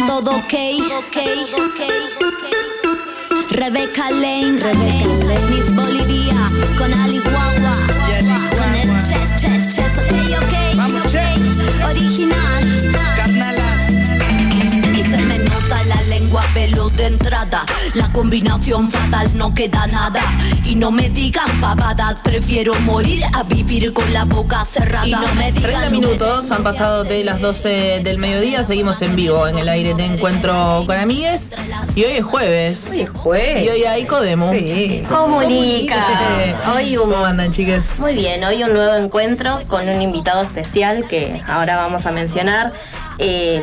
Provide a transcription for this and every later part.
todo ok. Rebecca Lane, Miss Bolivia, con Ali Guagua, con el chess, ok, original, carnalas. Y se me nota la lengua, pelo de entrada, la combinación fatal, no queda nada. Y no me digan pavadas, prefiero morir a vivir con la boca cerrada. Y no me digan 30 minutos han pasado de las 12 del mediodía, seguimos en vivo en el aire de Encuentro con Amigues. Y hoy es jueves. Hoy es jueves. Y hoy hay Codemo. Sí. Comunica. ¿Cómo andan, chicas? Muy bien, hoy un nuevo encuentro con un invitado especial que ahora vamos a mencionar.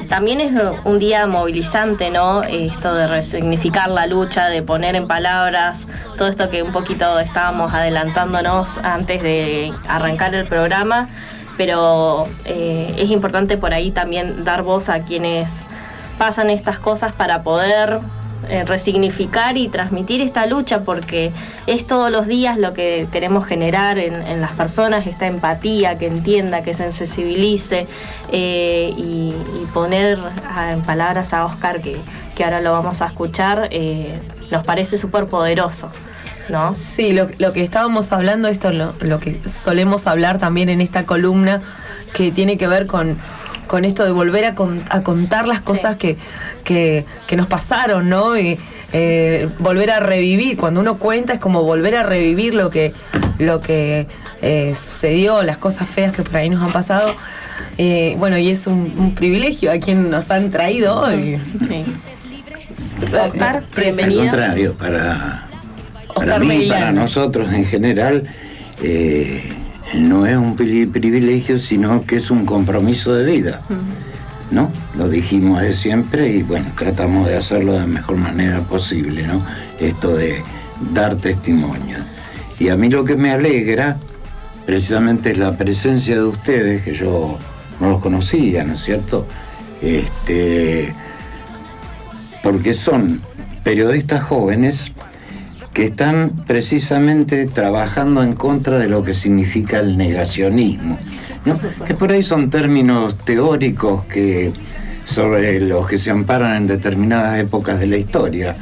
También es un día movilizante, ¿no? Esto de resignificar la lucha, de poner en palabras todo esto que un poquito estábamos adelantándonos antes de arrancar el programa, pero es importante por ahí también dar voz a quienes pasan estas cosas para poder resignificar y transmitir esta lucha, porque es todos los días lo que queremos generar en las personas, esta empatía, que entienda, que se sensibilice, y poner en palabras a Oscar, que ahora lo vamos a escuchar, nos parece súper poderoso, ¿no? Sí, lo que estábamos hablando, esto lo que solemos hablar también en esta columna, que tiene que ver con esto de volver a contar las cosas que nos pasaron, ¿no? Y volver a revivir. Cuando uno cuenta es como volver a revivir lo que sucedió, las cosas feas que por ahí nos han pasado. Bueno, y es un privilegio a quien nos han traído hoy. Sí. Oscar, bienvenido. Al contrario, para Oscar mí, Meillán. para nosotros en general, no es un privilegio, sino que es un compromiso de vida, ¿no? Lo dijimos de siempre y bueno, tratamos de hacerlo de la mejor manera posible, ¿no? Esto de dar testimonio. Y a mí lo que me alegra precisamente es la presencia de ustedes, que yo no los conocía, ¿no es cierto? Porque son periodistas jóvenes que están precisamente trabajando en contra de lo que significa el negacionismo, ¿no? Que por ahí son términos teóricos sobre los que se amparan en determinadas épocas de la historia.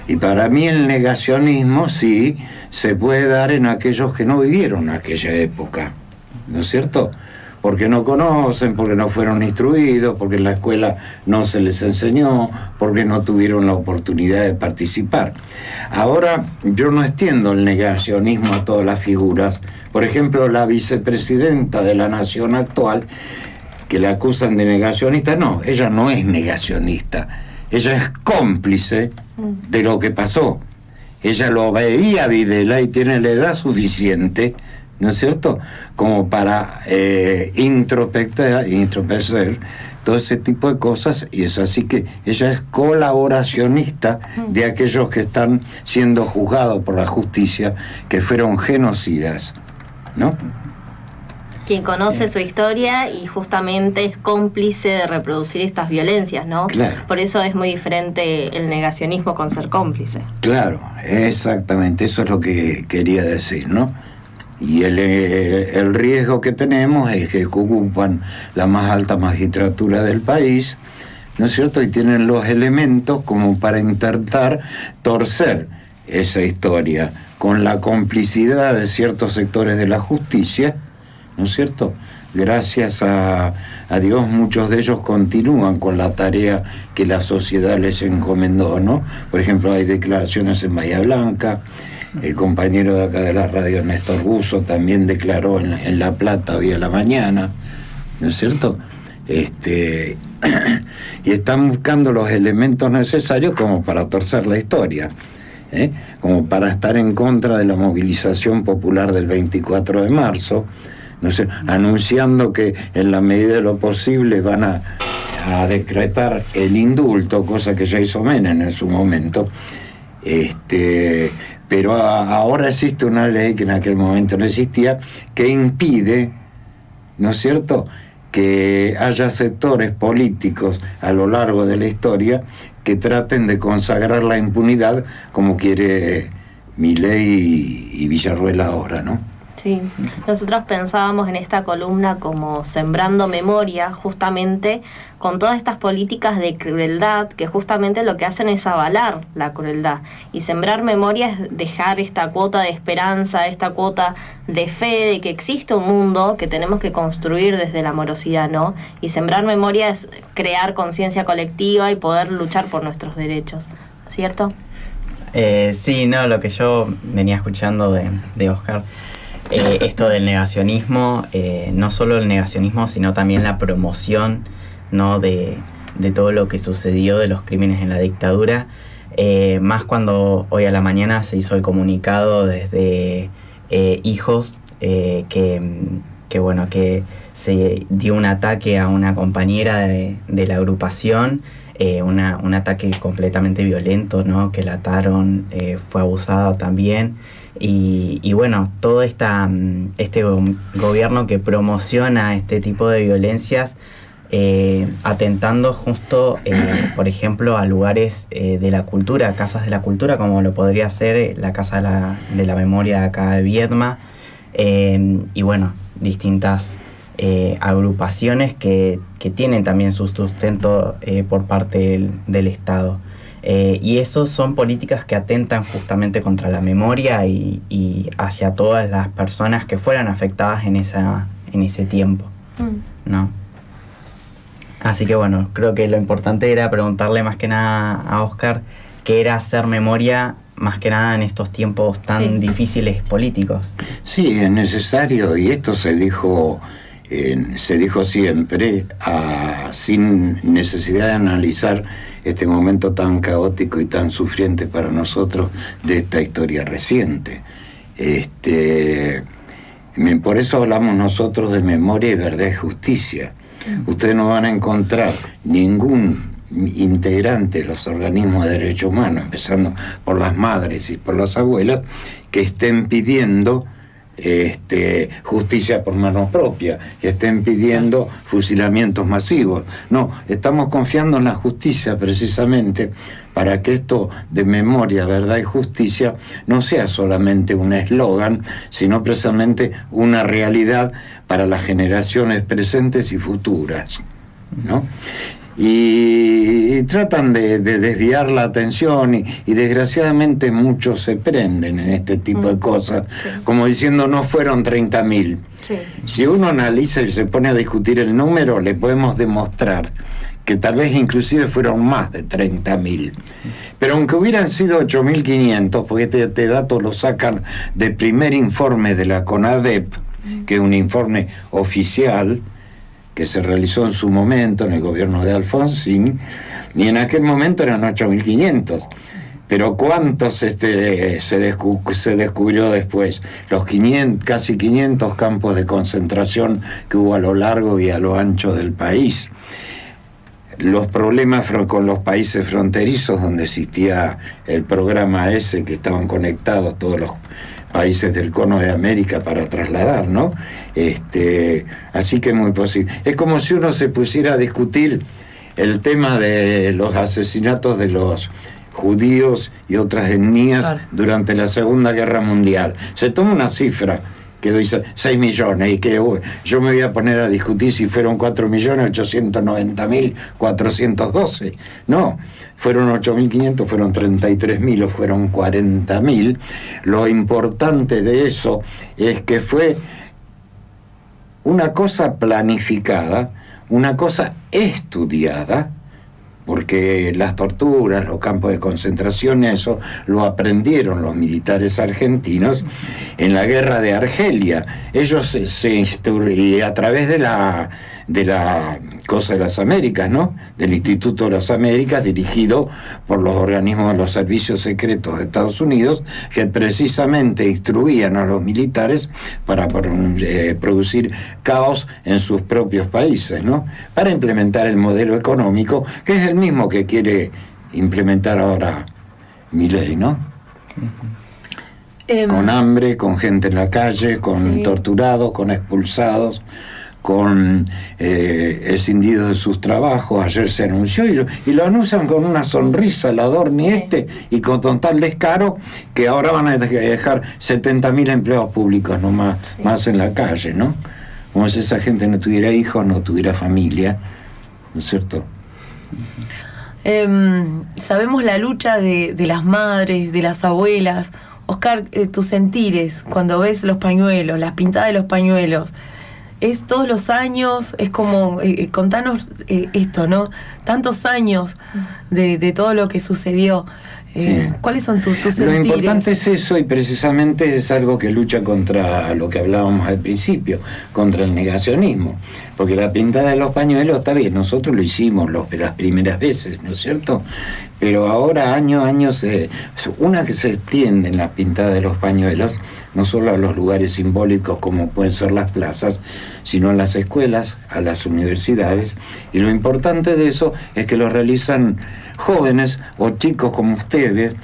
Y para mí el negacionismo sí se puede dar en aquellos que no vivieron aquella época, ¿no es cierto? Porque no conocen, porque no fueron instruidos, porque en la escuela no se les enseñó, porque no tuvieron la oportunidad de participar. Ahora, yo no extiendo el negacionismo a todas las figuras. Por ejemplo, la vicepresidenta de la Nación actual, que la acusan de negacionista, no, ella no es negacionista. Ella es cómplice de lo que pasó. Ella lo veía a Videla y tiene la edad suficiente, ¿no es cierto?, como para introspectar todo ese tipo de cosas, y es así que ella es colaboracionista de aquellos que están siendo juzgados por la justicia, que fueron genocidas, ¿no? Quien conoce su historia y justamente es cómplice de reproducir estas violencias, ¿no? Claro. Por eso es muy diferente el negacionismo con ser cómplice. Claro, exactamente, eso es lo que quería decir, ¿no? Y el riesgo que tenemos es que ocupan la más alta magistratura del país, ¿no es cierto? Y tienen los elementos como para intentar torcer esa historia con la complicidad de ciertos sectores de la justicia, ¿no es cierto? Gracias a Dios, muchos de ellos continúan con la tarea que la sociedad les encomendó, ¿no? Por ejemplo, hay declaraciones en Bahía Blanca. El compañero de acá de la radio, Néstor Busso, también declaró en La Plata hoy a la mañana, ¿no es cierto? Y están buscando los elementos necesarios como para torcer la historia, como para estar en contra de la movilización popular del 24 de marzo, no sé, anunciando que en la medida de lo posible van a decretar el indulto, cosa que ya hizo Menem en su momento. Pero ahora existe una ley que en aquel momento no existía, que impide, ¿no es cierto?, que haya sectores políticos a lo largo de la historia que traten de consagrar la impunidad como quiere Milei y Villarruel ahora, ¿no? Sí, nosotros pensábamos en esta columna como sembrando memoria, justamente con todas estas políticas de crueldad que justamente lo que hacen es avalar la crueldad. Y sembrar memoria es dejar esta cuota de esperanza, esta cuota de fe de que existe un mundo que tenemos que construir desde la amorosidad, ¿no? Y sembrar memoria es crear conciencia colectiva y poder luchar por nuestros derechos, ¿cierto? Sí, no, lo que yo venía escuchando de Oscar, esto del negacionismo, no solo el negacionismo, sino también la promoción, ¿no?, de todo lo que sucedió, de los crímenes en la dictadura, más cuando hoy a la mañana se hizo el comunicado desde Hijos, que bueno, que se dio un ataque a una compañera de la agrupación, un ataque completamente violento, ¿no?, que la ataron, fue abusada también. Y bueno, todo este gobierno que promociona este tipo de violencias, atentando justo, por ejemplo, a lugares de la cultura, casas de la cultura, como lo podría ser la Casa de la Memoria acá de Viedma, y bueno, distintas agrupaciones que tienen también su sustento por parte del Estado. Y eso son políticas que atentan justamente contra la memoria y hacia todas las personas que fueran afectadas en ese tiempo, ¿no? Así que bueno, creo que lo importante era preguntarle más que nada a Oscar qué era hacer memoria, más que nada en estos tiempos tan difíciles políticos. Sí, es necesario, y esto se dijo siempre, sin necesidad de analizar este momento tan caótico y tan sufriente para nosotros de esta historia reciente. Por eso hablamos nosotros de memoria y verdad y justicia. Ustedes no van a encontrar ningún integrante de los organismos de derechos humanos, empezando por las madres y por las abuelas, que estén pidiendo justicia por mano propia, que estén pidiendo fusilamientos masivos. No, estamos confiando en la justicia precisamente para que esto de memoria, verdad y justicia no sea solamente un eslogan, sino precisamente una realidad para las generaciones presentes y futuras, ¿no? Y tratan de desviar la atención y desgraciadamente muchos se prenden en este tipo de cosas, como diciendo no fueron 30.000. Sí. Si uno analiza y se pone a discutir el número, le podemos demostrar que tal vez inclusive fueron más de 30.000. Pero aunque hubieran sido 8.500, porque este dato lo sacan del primer informe de la CONADEP, que es un informe oficial, que se realizó en su momento en el gobierno de Alfonsín, y en aquel momento eran 8.500. Pero ¿cuántos se descubrió después? Los casi 500 campos de concentración que hubo a lo largo y a lo ancho del país. Los problemas con los países fronterizos, donde existía el programa ese, que estaban conectados todos los países del cono de América para trasladar, ¿no? Así que es muy posible. Es como si uno se pusiera a discutir el tema de los asesinatos de los judíos y otras etnias durante la Segunda Guerra Mundial. Se toma una cifra que dice 6 millones y que yo me voy a poner a discutir si fueron 4.890.412. No, fueron 8.500, fueron 33.000 o fueron 40.000. Lo importante de eso es que fue una cosa planificada, una cosa estudiada, porque las torturas, los campos de concentración, eso lo aprendieron los militares argentinos en la guerra de Argelia. Ellos y a través de la Cosa de las Américas, ¿no? Del Instituto de las Américas, dirigido por los organismos de los servicios secretos de Estados Unidos, que precisamente instruían a los militares para producir caos en sus propios países, ¿no? Para implementar el modelo económico, que es el mismo que quiere implementar ahora Milei, ¿no? Con hambre, con gente en la calle, con torturados, con expulsados, con escindidos de sus trabajos. Ayer se anunció y lo anuncian con una sonrisa, el Adorni y con total descaro, que ahora van a dejar 70.000 empleados públicos nomás, más en la calle, ¿no? Como si esa gente no tuviera hijos, no tuviera familia, ¿no es cierto? Sabemos la lucha de las madres, de las abuelas. Oscar, tus sentires cuando ves los pañuelos, las pintadas de los pañuelos, ¿es todos los años? Es como, contanos esto, ¿no? Tantos años de todo lo que sucedió. ¿Cuáles son tus sentires? Lo importante es eso, y precisamente es algo que lucha contra lo que hablábamos al principio, contra el negacionismo. Porque la pintada de los pañuelos, está bien, nosotros lo hicimos las primeras veces, ¿no es cierto? Pero ahora, año a año, una que se extiende en la pintada de los pañuelos, no solo a los lugares simbólicos como pueden ser las plazas, sino a las escuelas, a las universidades. Y lo importante de eso es que lo realizan jóvenes o chicos como ustedes,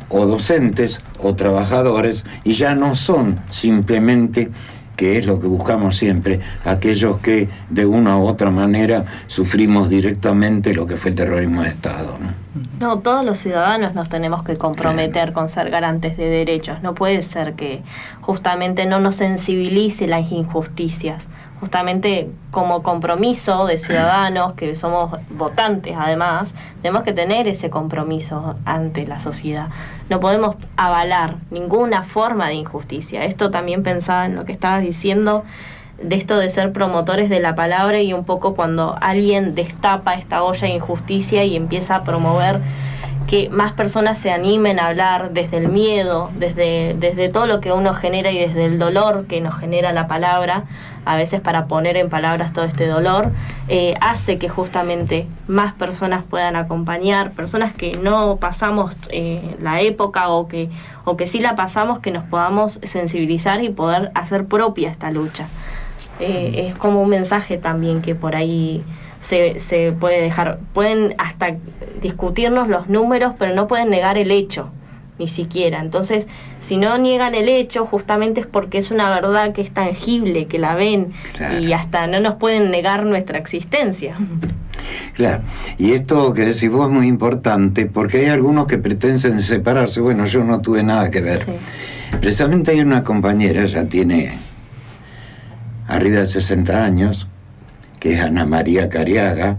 o docentes o trabajadores, y ya no son simplemente, que es lo que buscamos siempre, aquellos que de una u otra manera sufrimos directamente lo que fue el terrorismo de Estado, ¿no? No, todos los ciudadanos nos tenemos que comprometer con ser garantes de derechos. No puede ser que justamente no nos sensibilice las injusticias. Justamente como compromiso de ciudadanos, que somos votantes además, tenemos que tener ese compromiso ante la sociedad. No podemos avalar ninguna forma de injusticia. Esto también pensaba en lo que estabas diciendo, de esto de ser promotores de la palabra, y un poco cuando alguien destapa esta olla de injusticia y empieza a promover que más personas se animen a hablar desde el miedo, desde todo lo que uno genera y desde el dolor que nos genera la palabra, a veces para poner en palabras todo este dolor, hace que justamente más personas puedan acompañar, personas que no pasamos la época o que sí la pasamos, que nos podamos sensibilizar y poder hacer propia esta lucha. Es como un mensaje también que por ahí se puede dejar. Pueden hasta discutirnos los números, pero no pueden negar el hecho, ni siquiera. Entonces, si no niegan el hecho, justamente es porque es una verdad que es tangible, que la ven, claro, y hasta no nos pueden negar nuestra existencia. Claro, y esto que decís vos es muy importante, porque hay algunos que pretenden separarse. Bueno, yo no tuve nada que ver. Sí. Precisamente hay una compañera, ya tiene arriba de 60 años, que es Ana María Cariaga.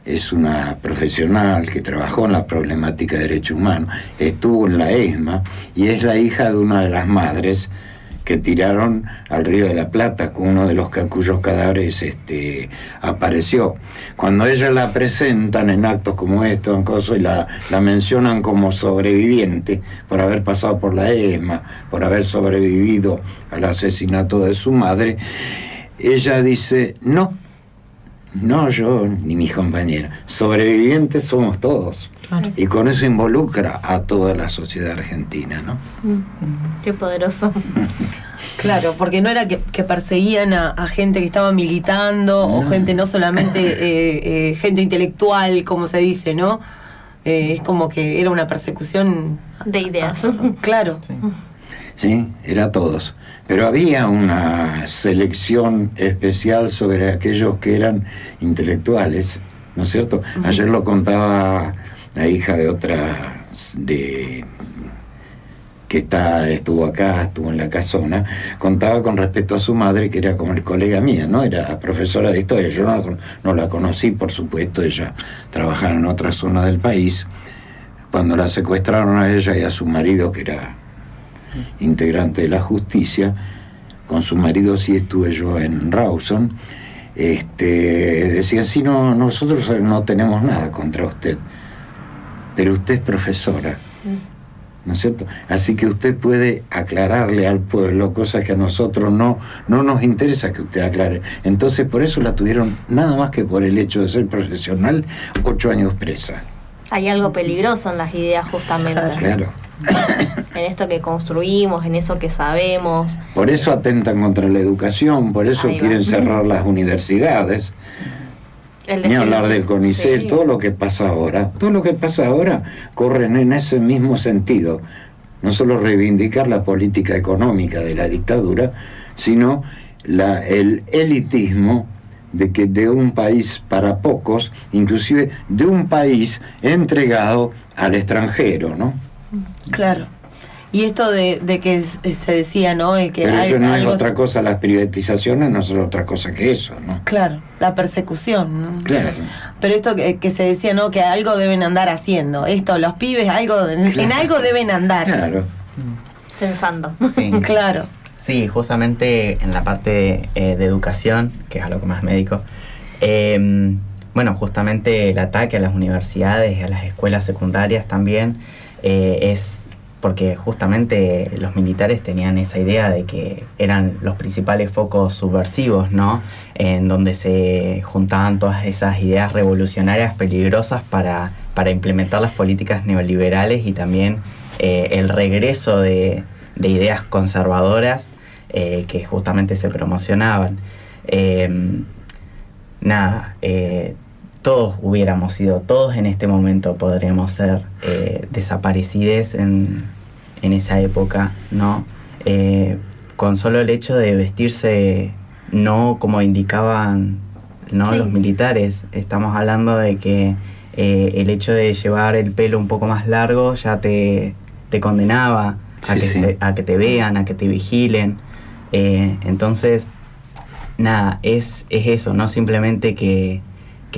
Es una profesional que trabajó en la problemática de derechos humanos, estuvo en la ESMA y es la hija de una de las madres que tiraron al Río de la Plata, con uno de los cuyos cadáveres apareció. Cuando ella la presentan en actos como estos, en cosas, y la mencionan como sobreviviente por haber pasado por la ESMA, por haber sobrevivido al asesinato de su madre, ella dice: no, yo ni mis compañeros, sobrevivientes somos todos. Claro. Y con eso involucra a toda la sociedad argentina, ¿no? Qué poderoso. Claro, porque no era que perseguían a gente que estaba militando, no, o gente no solamente gente intelectual, como se dice, ¿no? Es como que era una persecución de ideas. Claro. Sí, era todos. Pero había una selección especial sobre aquellos que eran intelectuales, ¿no es cierto? Uh-huh. Ayer lo contaba la hija de otra que estuvo acá, estuvo en la casona, contaba con respecto a su madre, que era como el colega mía, ¿no? Era profesora de historia. Yo no la conocí, por supuesto, ella trabajaba en otra zona del país. Cuando la secuestraron a ella y a su marido, que era integrante de la justicia, con su marido sí estuve yo en Rawson, decía: sí, no, nosotros no tenemos nada contra usted, pero usted es profesora, ¿no es cierto? Así que usted puede aclararle al pueblo cosas que a nosotros no nos interesa que usted aclare. Entonces, por eso la tuvieron, nada más que por el hecho de ser profesional, 8 años presa. Hay algo peligroso en las ideas, justamente. Claro. En esto que construimos, en eso que sabemos. Por eso atentan contra la educación, por eso quieren cerrar las universidades. Ni hablar del CONICET, sí. Todo lo que pasa ahora corre en ese mismo sentido. No solo reivindicar la política económica de la dictadura, sino el elitismo de que de un país para pocos, inclusive de un país entregado al extranjero, ¿no? Claro. Y esto de que se decía, ¿no? Que pero eso no es otra cosa, las privatizaciones no son otra cosa que eso, ¿no? Claro, la persecución, ¿no? Claro. Pero esto que se decía, ¿no? Que algo deben andar haciendo. Esto, los pibes, en algo deben andar. Claro. Pensando. Sí. Claro. Sí, justamente en la parte de educación, que es a lo que más me dedico, bueno, justamente el ataque a las universidades, a las escuelas secundarias también, es porque justamente los militares tenían esa idea de que eran los principales focos subversivos, ¿no? En donde se juntaban todas esas ideas revolucionarias peligrosas para implementar las políticas neoliberales y también el regreso de ideas conservadoras que justamente se promocionaban. Todos hubiéramos sido, todos en este momento podríamos ser desaparecidos en esa época, ¿no? Con solo el hecho de vestirse no como indicaban, ¿no? Sí. Los militares. Estamos hablando de que el hecho de llevar el pelo un poco más largo ya te condenaba a que te vean, a que te vigilen. Entonces, es eso, no simplemente que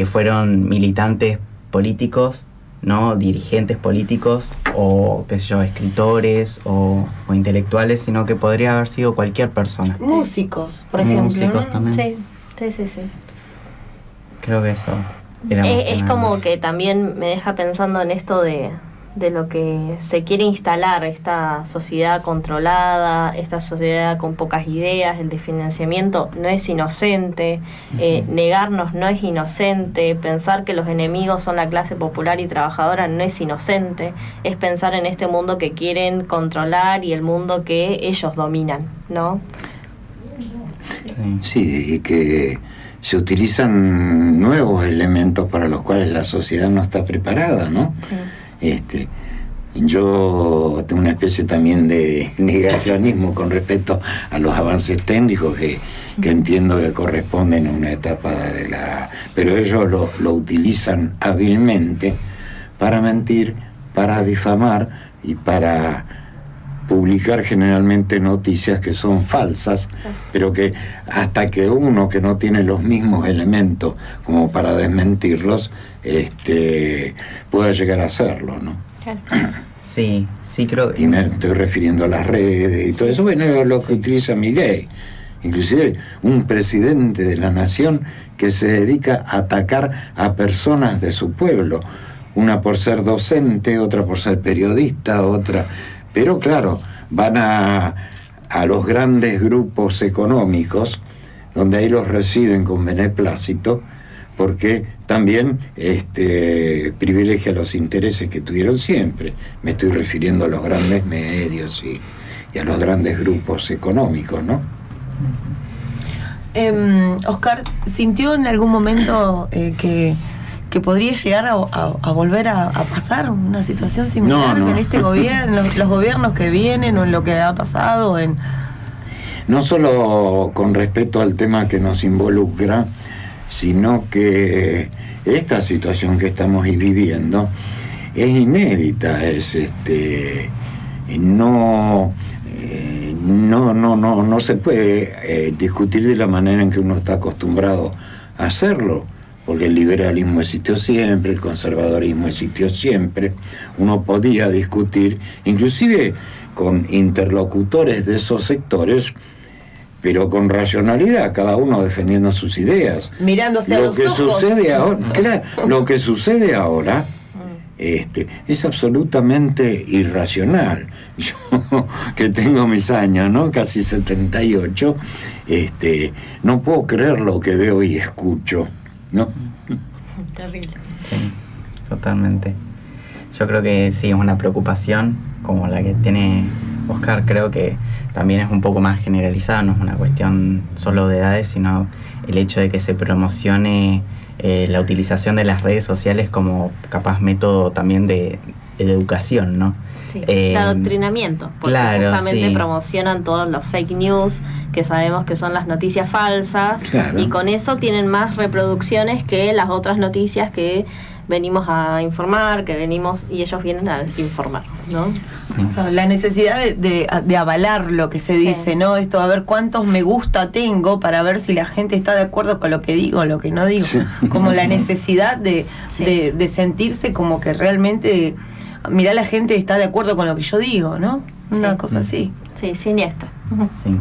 fueron militantes políticos, ¿no? Dirigentes políticos o, qué sé yo, escritores o intelectuales, sino que podría haber sido cualquier persona. Músicos, por ejemplo. Músicos, ¿no? También. Sí. Creo que eso era es como que también me deja pensando en esto de lo que se quiere instalar, esta sociedad controlada, esta sociedad con pocas ideas, el desfinanciamiento no es inocente, negarnos no es inocente, pensar que los enemigos son la clase popular y trabajadora no es inocente, es pensar en este mundo que quieren controlar y el mundo que ellos dominan, ¿no? Sí, y que se utilizan nuevos elementos para los cuales la sociedad no está preparada, ¿no? Sí. Yo tengo una especie también de negacionismo con respecto a los avances técnicos que entiendo que corresponden a una etapa pero ellos lo utilizan hábilmente para mentir, para difamar y para publicar generalmente noticias que son falsas, pero que hasta que uno que no tiene los mismos elementos como para desmentirlos, pueda llegar a hacerlo, ¿no? Claro. Sí, creo que... Y me estoy refiriendo a las redes y todo eso, bueno, es lo que utiliza Milei. Inclusive un presidente de la nación que se dedica a atacar a personas de su pueblo, una por ser docente, otra por ser periodista, otra... Pero claro, van a los grandes grupos económicos, donde ahí los reciben con beneplácito, porque también privilegia los intereses que tuvieron siempre. Me estoy refiriendo a los grandes medios y a los grandes grupos económicos, ¿no? Oscar, ¿sintió en algún momento que podría llegar a volver a pasar una situación similar en este gobierno, los gobiernos que vienen o en lo que ha pasado? No solo con respecto al tema que nos involucra, sino que esta situación que estamos viviendo es inédita, no se puede discutir de la manera en que uno está acostumbrado a hacerlo, porque el liberalismo existió siempre, el conservadorismo existió siempre. Uno podía discutir, inclusive con interlocutores de esos sectores, pero con racionalidad, cada uno defendiendo sus ideas. Mirándose a los ojos. Lo que sucede ahora es absolutamente irracional. Yo, que tengo mis años, ¿no? Casi 78, no puedo creer lo que veo y escucho, ¿no? Terrible. Sí, totalmente. Yo creo que sí, es una preocupación como la que tiene Oscar. Creo que también es un poco más generalizada, no es una cuestión solo de edades, sino el hecho de que se promocione la utilización de las redes sociales como capaz método también de educación, ¿no? Sí, de adoctrinamiento, porque claro, justamente sí. promocionan todos los fake news, que sabemos que son las noticias falsas, Claro. y con eso tienen más reproducciones que las otras noticias que venimos a informar, que venimos, y ellos vienen a desinformar, ¿no? La necesidad de avalar lo que se dice, Sí. ¿no? Esto, a ver cuántos me gusta tengo para ver si la gente está de acuerdo con lo que digo o lo que no digo. Como la necesidad de sentirse como que realmente, mirá, la gente está de acuerdo con lo que yo digo, ¿no? Una cosa así. Sí, siniestra. Sí.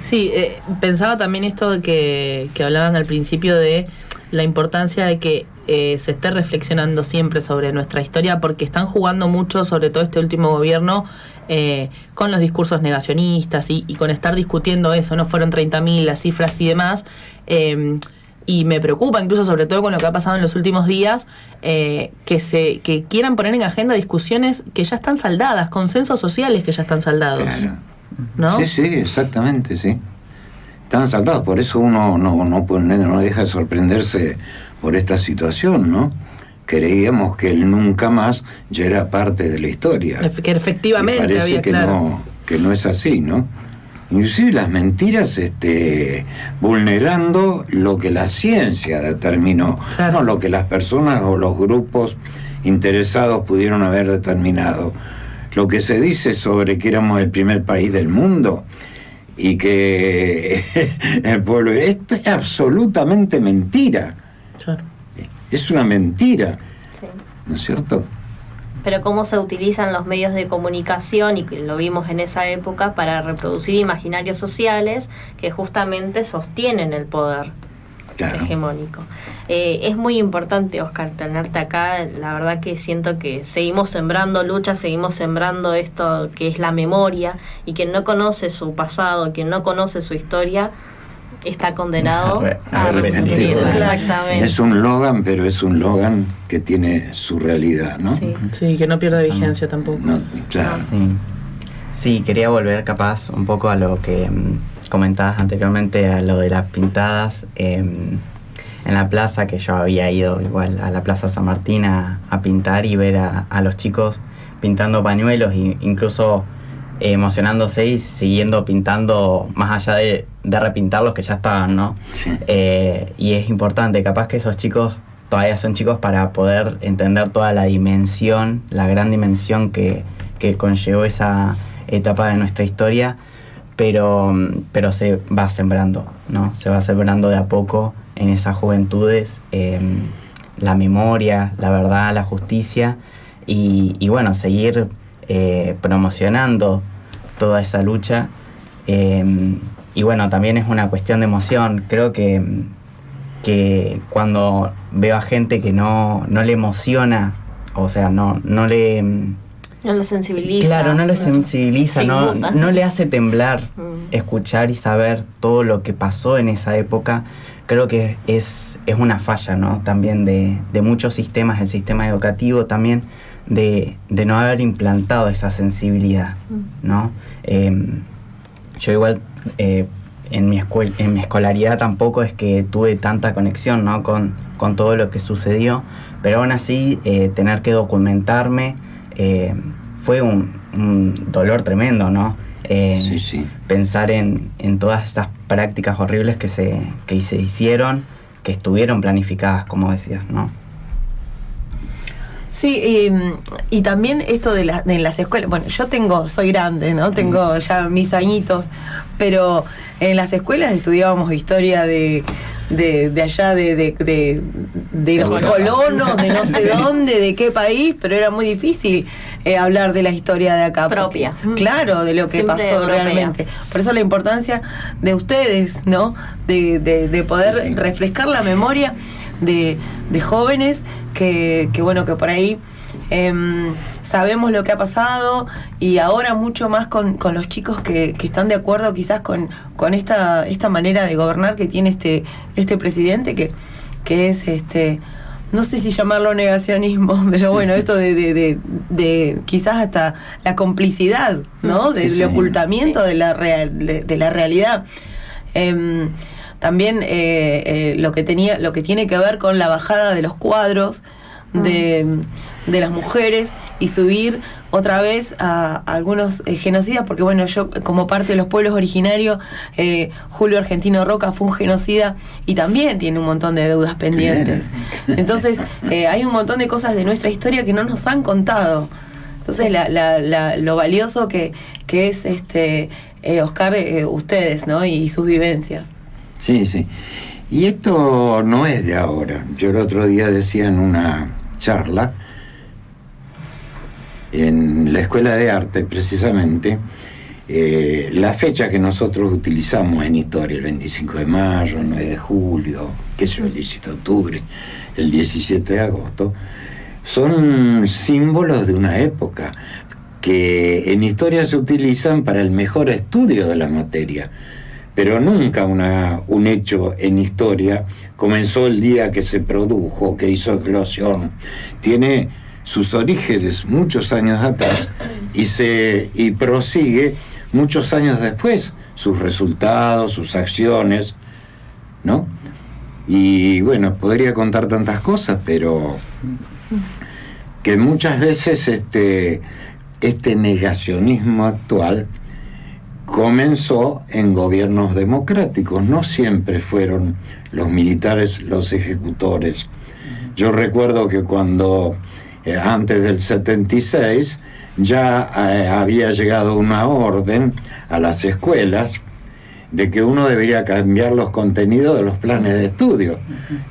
Sí, pensaba también esto de que hablaban al principio de la importancia de que se esté reflexionando siempre sobre nuestra historia, porque están jugando mucho, sobre todo este último gobierno, con los discursos negacionistas y con estar discutiendo eso, no fueron 30.000 las cifras y demás, y me preocupa incluso sobre todo con lo que ha pasado en los últimos días, que quieran poner en agenda discusiones que ya están saldadas, consensos sociales que ya están saldados. Claro. ¿No? Sí, sí, exactamente, sí. Están saltados, por eso uno no deja de sorprenderse por esta situación, ¿no? Creíamos que el nunca más ya era parte de la historia. Que efectivamente Y parece había, que claro. que no es así, ¿no? Inclusive las mentiras vulnerando lo que la ciencia determinó, Claro. no lo que las personas o los grupos interesados pudieron haber determinado. Lo que se dice sobre que éramos el primer país del mundo y que el pueblo... Esto es absolutamente mentira. Claro. Es una mentira, Sí. ¿no es cierto? Pero cómo se utilizan los medios de comunicación, y que lo vimos en esa época, para reproducir imaginarios sociales que justamente sostienen el poder Claro. hegemónico. Es muy importante, Oscar, tenerte acá. La verdad que siento que seguimos sembrando luchas, seguimos sembrando esto que es la memoria, y quien no conoce su pasado, quien no conoce su historia, está condenado a repetirlo. Exactamente. Es un Logan, pero es un Logan que tiene su realidad, ¿no? Sí. Sí, que no pierde vigencia tampoco. No, claro. Sí, quería volver capaz un poco a lo que comentabas anteriormente, a lo de las pintadas en la plaza, que yo había ido igual a la Plaza San Martín a pintar y ver a los chicos pintando pañuelos, e incluso emocionándose y siguiendo pintando más allá de repintar los que ya estaban, ¿no? Sí. Y es importante, capaz que esos chicos todavía son chicos para poder entender toda la dimensión, la gran dimensión que conllevó esa etapa de nuestra historia, pero se va sembrando, ¿no? Se va sembrando de a poco en esas juventudes la memoria, la verdad, la justicia, y bueno, seguir promocionando toda esa lucha. Y bueno, también es una cuestión de emoción. Creo que cuando veo a gente que no le emociona, o sea, no le... No lo sensibiliza. Claro, no lo sensibiliza, Se no inmuta. le hace temblar escuchar y saber todo lo que pasó en esa época. Creo que es una falla, ¿no? También de muchos sistemas, el sistema educativo también, de no haber implantado esa sensibilidad, ¿no? Yo igual en mi escolaridad tampoco es que tuve tanta conexión, ¿no? con todo lo que sucedió, pero aún así tener que documentarme fue un dolor tremendo, ¿no? Sí, sí. Pensar en todas estas prácticas horribles que se hicieron, que estuvieron planificadas, como decías, ¿no? Sí, y también esto de en las escuelas, bueno, soy grande, ¿no? Tengo ya mis añitos, pero en las escuelas estudiábamos historia de allá, de los colonos, de no sé dónde, de qué país, pero era muy difícil hablar de la historia de acá. Propia. Claro, de lo que Siempre pasó europea. realmente. Por eso la importancia de ustedes, ¿no? De poder refrescar la memoria de jóvenes que bueno, que por ahí sabemos lo que ha pasado, y ahora mucho más con los chicos que están de acuerdo quizás con esta manera de gobernar que tiene este presidente, que es no sé si llamarlo negacionismo, pero bueno, esto de quizás hasta la complicidad, ¿no? Del Sí. ocultamiento de la realidad. También lo que tiene que ver con la bajada de los cuadros de las mujeres, y subir otra vez a algunos genocidas, porque bueno, yo como parte de los pueblos originarios, Julio Argentino Roca fue un genocida y también tiene un montón de deudas pendientes. Entonces hay un montón de cosas de nuestra historia que no nos han contado. Entonces lo valioso que es Oscar, ustedes, ¿no? Y sus vivencias. Sí, sí. Y esto no es de ahora. Yo el otro día decía en una charla en la Escuela de Arte, precisamente, la fecha que nosotros utilizamos en historia, el 25 de mayo, el 9 de julio, qué sé yo, el 17 de octubre, el 17 de agosto, son símbolos de una época que en historia se utilizan para el mejor estudio de la materia, pero nunca un hecho en historia comenzó el día que se produjo, que hizo eclosión. Tiene sus orígenes muchos años atrás y prosigue muchos años después, sus resultados, sus acciones, ¿no? Y bueno, podría contar tantas cosas, pero que muchas veces este negacionismo actual comenzó en gobiernos democráticos, no siempre fueron los militares los ejecutores. Yo recuerdo que cuando antes del 76 ya había llegado una orden a las escuelas de que uno debería cambiar los contenidos de los planes de estudio.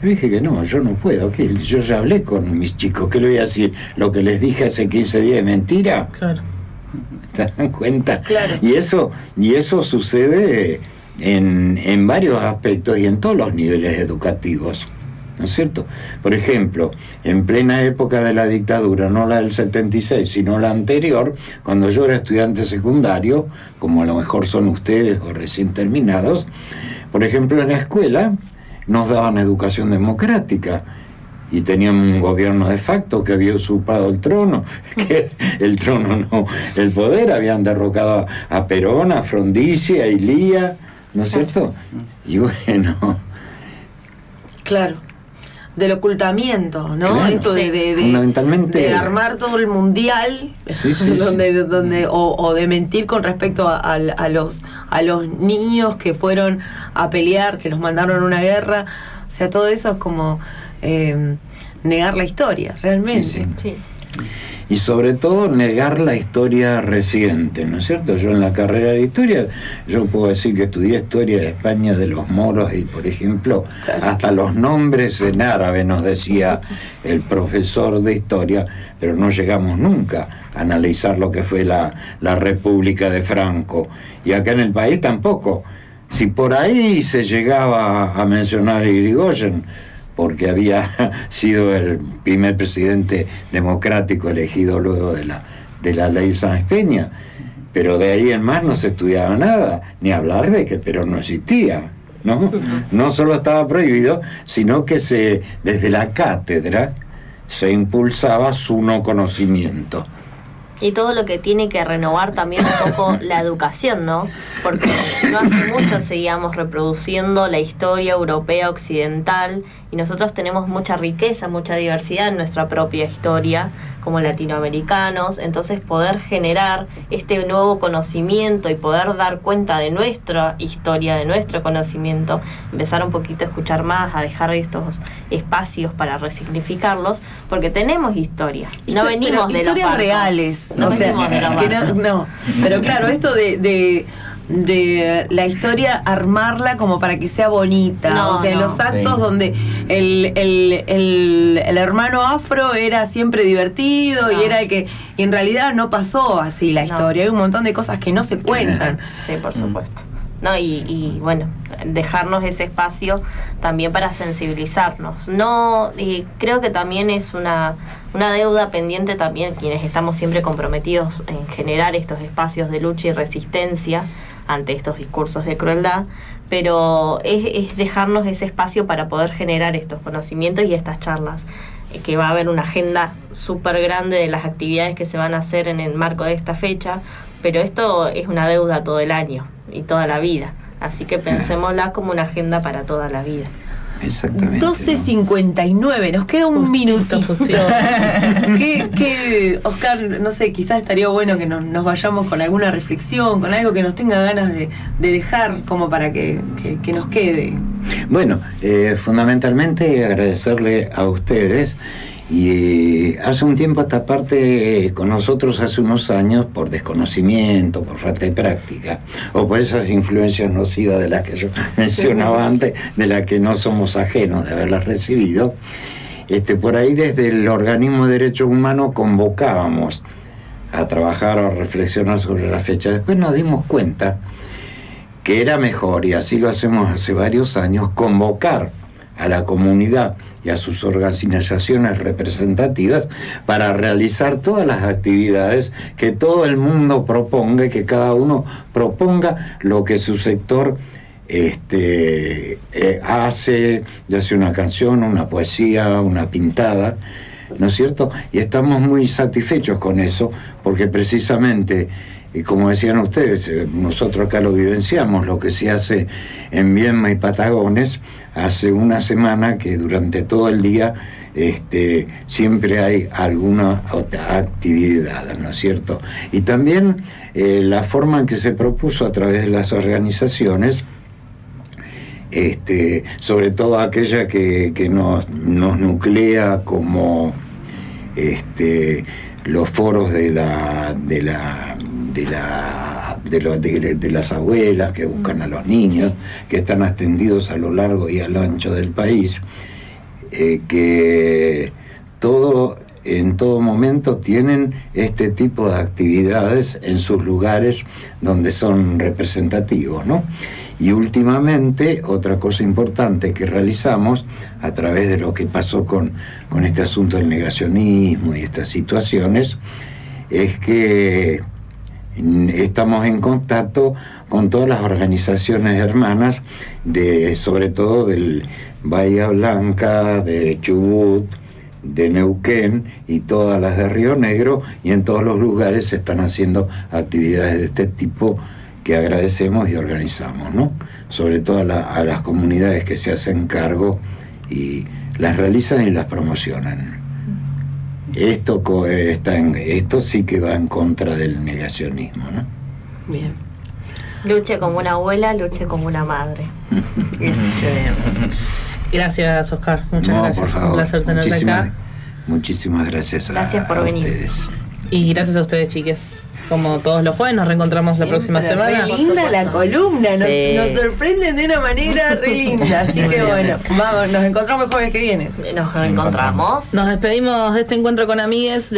Yo dije que no, yo no puedo, que yo ya hablé con mis chicos, ¿qué le voy a decir? Lo que les dije hace 15 días es mentira. Claro. ¿Te dan cuenta? Claro. Y eso sucede en varios aspectos y en todos los niveles educativos, ¿no es cierto? Por ejemplo, en plena época de la dictadura, no la del 76, sino la anterior, cuando yo era estudiante secundario, como a lo mejor son ustedes o recién terminados, por ejemplo, en la escuela nos daban educación democrática y tenían un gobierno de facto que había usurpado el trono, que el trono no, el poder, habían derrocado a Perón, a Frondizi, a Ilía, ¿no es cierto? Y bueno... Claro. Del ocultamiento, ¿no? Claro, Esto fundamentalmente de armar todo el mundial, sí, donde o de mentir con respecto a los niños que fueron a pelear, que los mandaron a una guerra. O sea, todo eso es como negar la historia, realmente. Sí. Y sobre todo negar la historia reciente, ¿no es cierto? Yo en la carrera de historia, yo puedo decir que estudié historia de España, de los moros, y por ejemplo, hasta los nombres en árabe nos decía el profesor de historia, pero no llegamos nunca a analizar lo que fue la República de Franco. Y acá en el país tampoco. Si por ahí se llegaba a mencionar a Irigoyen, porque había sido el primer presidente democrático elegido luego de la ley Sáenz Peña, pero de ahí en más no se estudiaba nada, ni hablar de que Perón no existía, ¿no? No solo estaba prohibido, sino que desde la cátedra se impulsaba su no conocimiento. Y todo lo que tiene que renovar también un poco la educación, ¿no? Porque no hace mucho seguíamos reproduciendo la historia europea occidental y nosotros tenemos mucha riqueza, mucha diversidad en nuestra propia historia como latinoamericanos. Entonces poder generar este nuevo conocimiento y poder dar cuenta de nuestra historia, de nuestro conocimiento, empezar un poquito a escuchar más, a dejar estos espacios para resignificarlos, porque tenemos historia. No venimos de historias los reales. No, o sea, venimos de los barcos. no, pero claro, esto de la historia, armarla como para que sea bonita, No, o sea, no. los actos Sí. donde el hermano afro era siempre divertido No. y era el que, y en realidad no pasó así la No. historia, hay un montón de cosas que no se cuentan. Sí, por supuesto. No, y bueno, dejarnos ese espacio también para sensibilizarnos. No, y creo que también es una deuda pendiente también quienes estamos siempre comprometidos en generar estos espacios de lucha y resistencia ante estos discursos de crueldad, pero es dejarnos ese espacio para poder generar estos conocimientos y estas charlas, que va a haber una agenda súper grande de las actividades que se van a hacer en el marco de esta fecha, pero esto es una deuda todo el año y toda la vida, así que pensémosla como una agenda para toda la vida. Exactamente. 12:59, nos queda un minutito. justito. Oscar, no sé, quizás estaría bueno que nos vayamos con alguna reflexión, con algo que nos tenga ganas de dejar como para que nos quede. Bueno, fundamentalmente agradecerle a ustedes. Y hace un tiempo esta parte con nosotros, hace unos años, por desconocimiento, por falta de práctica, o por esas influencias nocivas de las que yo mencionaba antes, de las que no somos ajenos de haberlas recibido, por ahí desde el organismo de derechos humanos convocábamos a trabajar o a reflexionar sobre la fecha. Después nos dimos cuenta que era mejor, y así lo hacemos hace varios años, convocar a la comunidad y a sus organizaciones representativas para realizar todas las actividades que todo el mundo proponga y que cada uno proponga lo que su sector hace, ya sea una canción, una poesía, una pintada, ¿no es cierto? Y estamos muy satisfechos con eso, porque precisamente, y como decían ustedes, nosotros acá lo vivenciamos, lo que se hace en Viedma y Patagones. Hace una semana que durante todo el día siempre hay alguna otra actividad, ¿no es cierto? Y también la forma en que se propuso a través de las organizaciones, sobre todo aquella que nos nuclea como los foros de las abuelas que buscan a los niños, que están extendidos a lo largo y a lo ancho del país, que en todo momento tienen este tipo de actividades en sus lugares donde son representativos, ¿no? Y últimamente, otra cosa importante que realizamos a través de lo que pasó con este asunto del negacionismo y estas situaciones, es que estamos en contacto con todas las organizaciones hermanas, sobre todo del Bahía Blanca, de Chubut, de Neuquén y todas las de Río Negro, y en todos los lugares se están haciendo actividades de este tipo que agradecemos y organizamos, ¿no? Sobre todo a las comunidades que se hacen cargo y las realizan y las promocionan. Esto sí que va en contra del negacionismo, ¿no? Bien. Luche como una abuela, luche como una madre. Gracias, Oscar. Muchas gracias. Por favor. Un placer tenerte acá. Muchísimas gracias por venir. Ustedes. Y gracias a ustedes, chiques. Como todos los jueves, nos reencontramos la próxima semana. Re linda la columna, Sí. nos sorprenden de una manera re linda. Así que bueno, vamos, nos encontramos el jueves que viene. Nos reencontramos. Nos despedimos de este encuentro con amigues.